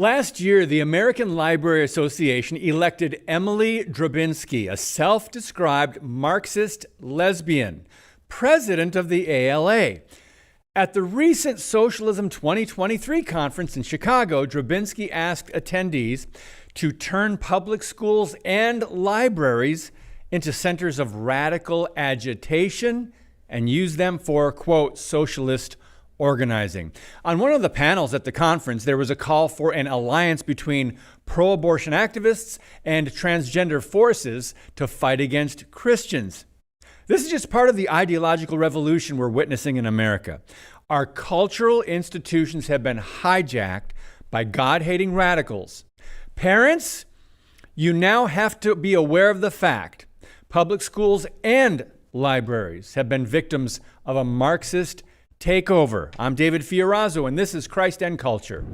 Last year, the American Library Association elected Emily Drabinski, a self-described Marxist lesbian, president of the ALA. At the recent Socialism 2023 conference in Chicago, Drabinski asked attendees to turn public schools and libraries into centers of radical agitation and use them for, quote, socialist organizing. On one of the panels at the conference, there was a call for an alliance between pro-abortion activists and transgender forces to fight against Christians. This is just part of the ideological revolution we're witnessing in America. Our cultural institutions have been hijacked by God-hating radicals. Parents, you now have to be aware of the fact public schools and libraries have been victims of a Marxist takeover. I'm David Fiorazzo, and this is Christ and Culture.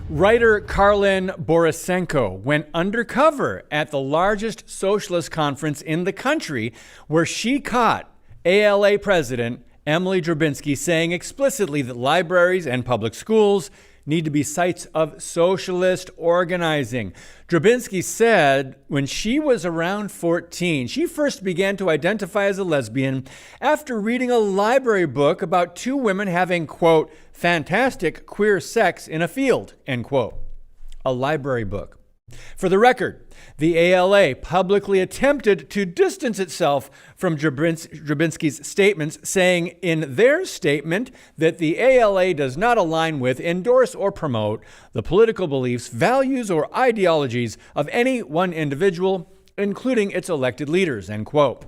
Writer Karlin Borisenko went undercover at the largest socialist conference in the country, where she caught ALA President Emily Drabinski saying explicitly that libraries and public schools need to be sites of socialist organizing. Drabinski said when she was around 14, she first began to identify as a lesbian after reading a library book about two women having, quote, fantastic queer sex in a field, end quote. A library book. For the record, the ALA publicly attempted to distance itself from Drabinski's statements, saying in their statement that the ALA does not align with, endorse, or promote the political beliefs, values, or ideologies of any one individual, including its elected leaders, end quote.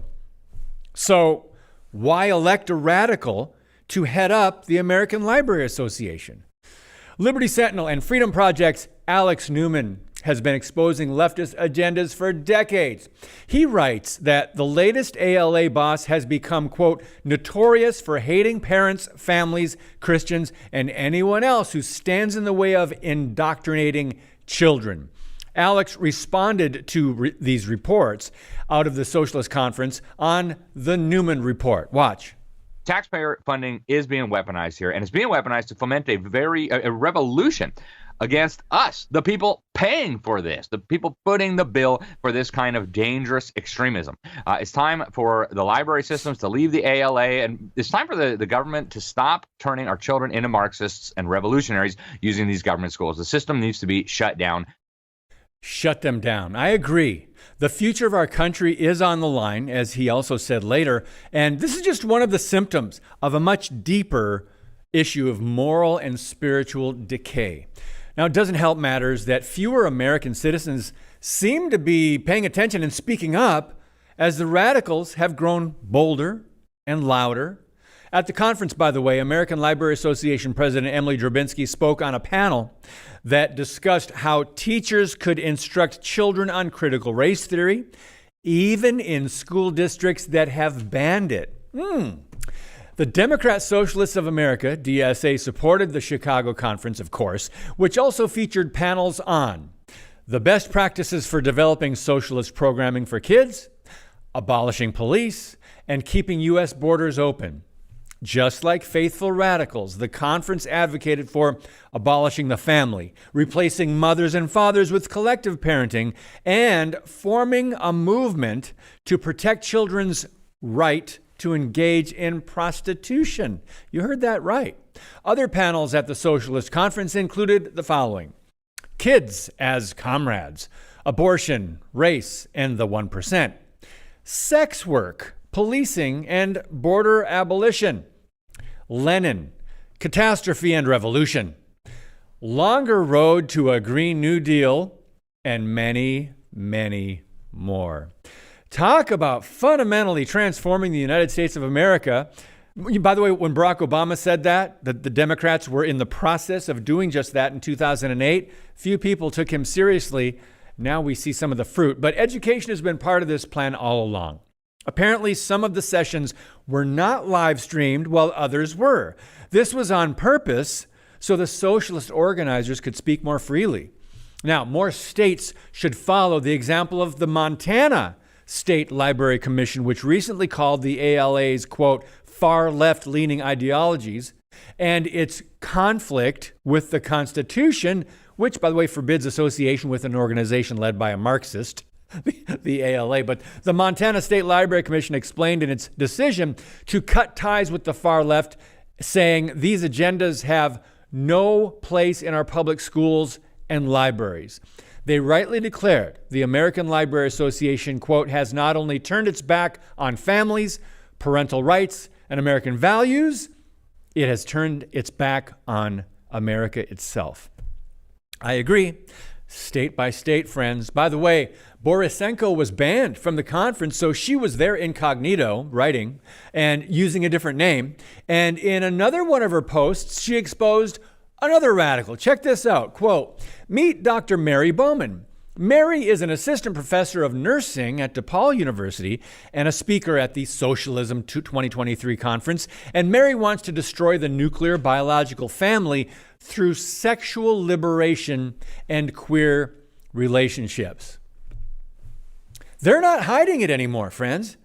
So why elect a radical to head up the American Library Association? Liberty Sentinel and Freedom Project's Alex Newman has been exposing leftist agendas for decades. He writes that the latest ALA boss has become, quote, notorious for hating parents, families, Christians, and anyone else who stands in the way of indoctrinating children. Alex responded to these reports out of the Socialist Conference on the Newman Report. Watch. Taxpayer funding is being weaponized here, and it's being weaponized to foment a revolution against us, the people paying for this, the people footing the bill for this kind of dangerous extremism. It's time for the library systems to leave the ALA, and it's time for the government to stop turning our children into Marxists and revolutionaries using these government schools. The system needs to be shut down. Shut them down. I agree. The future of our country is on the line, as he also said later, and this is just one of the symptoms of a much deeper issue of moral and spiritual decay. Now, it doesn't help matters that fewer American citizens seem to be paying attention and speaking up as the radicals have grown bolder and louder. At the conference, by the way, American Library Association President Emily Drabinski spoke on a panel that discussed how teachers could instruct children on critical race theory, even in school districts that have banned it. The Democrat Socialists of America, DSA, supported the Chicago conference, of course, which also featured panels on the best practices for developing socialist programming for kids, abolishing police, and keeping U.S. borders open. Just like faithful radicals, the conference advocated for abolishing the family, replacing mothers and fathers with collective parenting, and forming a movement to protect children's right to engage in prostitution. You heard that right. Other panels at the Socialist Conference included the following: kids as comrades, abortion, race, and the 1%, sex work, policing, and border abolition, Lenin, catastrophe and revolution, longer road to a Green New Deal, and many, many more. Talk about fundamentally transforming the United States of America. By the way, when Barack Obama said that the Democrats were in the process of doing just that in 2008, few people took him seriously. Now we see some of the fruit. But education has been part of this plan all along. Apparently, some of the sessions were not live streamed while others were. This was on purpose so the socialist organizers could speak more freely. Now, more states should follow the example of the Montana State Library Commission, which recently called the ALA's, quote, far left-leaning ideologies and its conflict with the Constitution, which, by the way, forbids association with an organization led by a Marxist, the ALA. But the Montana State Library Commission explained in its decision to cut ties with the far left, saying these agendas have no place in our public schools and libraries. They rightly declared the American Library Association, quote, has not only turned its back on families, parental rights, and American values, it has turned its back on America itself. I agree. State by state, friends. By the way, Borisenko was banned from the conference, so she was there incognito, writing, and using a different name. And in another one of her posts, she exposed another radical. Check this out. Quote, meet Dr. Mary Bowman. Mary is an assistant professor of nursing at DePaul University and a speaker at the Socialism 2023 conference. And Mary wants to destroy the nuclear biological family through sexual liberation and queer relationships. They're not hiding it anymore, friends.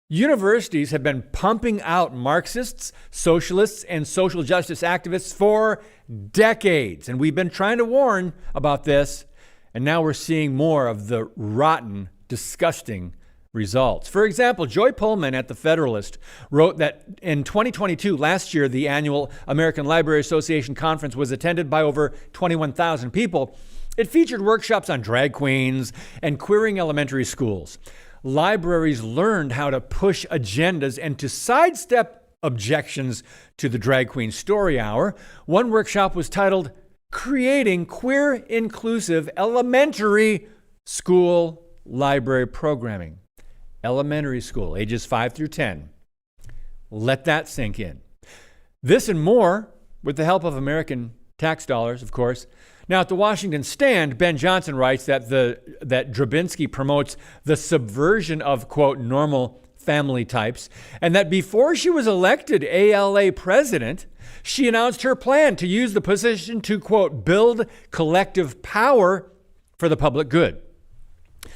Universities have been pumping out Marxists, socialists, and social justice activists for decades. And we've been trying to warn about this. And now we're seeing more of the rotten, disgusting results. For example, Joy Pullman at The Federalist wrote that in 2022, last year, the annual American Library Association conference was attended by over 21,000 people. It featured workshops on drag queens and queering elementary schools. Libraries learned how to push agendas and to sidestep objections to the drag queen story hour. One workshop was titled Creating Queer Inclusive Elementary School Library Programming. Elementary school, ages 5 through 10. Let that sink in. This and more, with the help of American tax dollars, of course. Now, at the Washington Stand, Ben Johnson writes that Drabinski promotes the subversion of, quote, normal family types, and that before she was elected ALA president, she announced her plan to use the position to, quote, build collective power for the public good.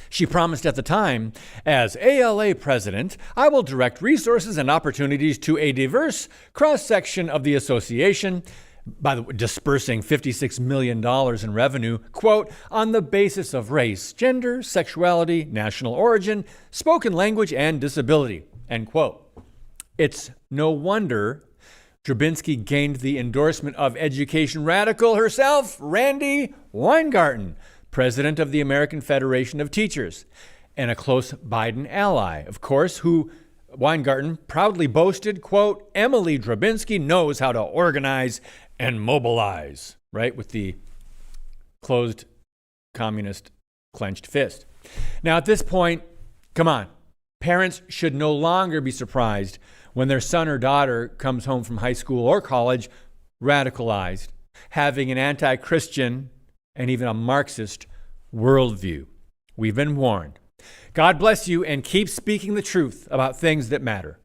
She promised at the time, as ALA president, I will direct resources and opportunities to a diverse cross-section of the association, by the way, dispersing $56 million in revenue, quote, on the basis of race, gender, sexuality, national origin, spoken language, and disability, end quote. It's no wonder Drabinski gained the endorsement of education radical herself, Randi Weingarten, president of the American Federation of Teachers, and a close Biden ally, of course, who Weingarten proudly boasted, quote, Emily Drabinski knows how to organize and mobilize, right, with the closed communist clenched fist. Now, at this point, come on, parents should no longer be surprised when their son or daughter comes home from high school or college radicalized, having an anti-Christian and even a Marxist worldview. We've been warned. God bless you and keep speaking the truth about things that matter.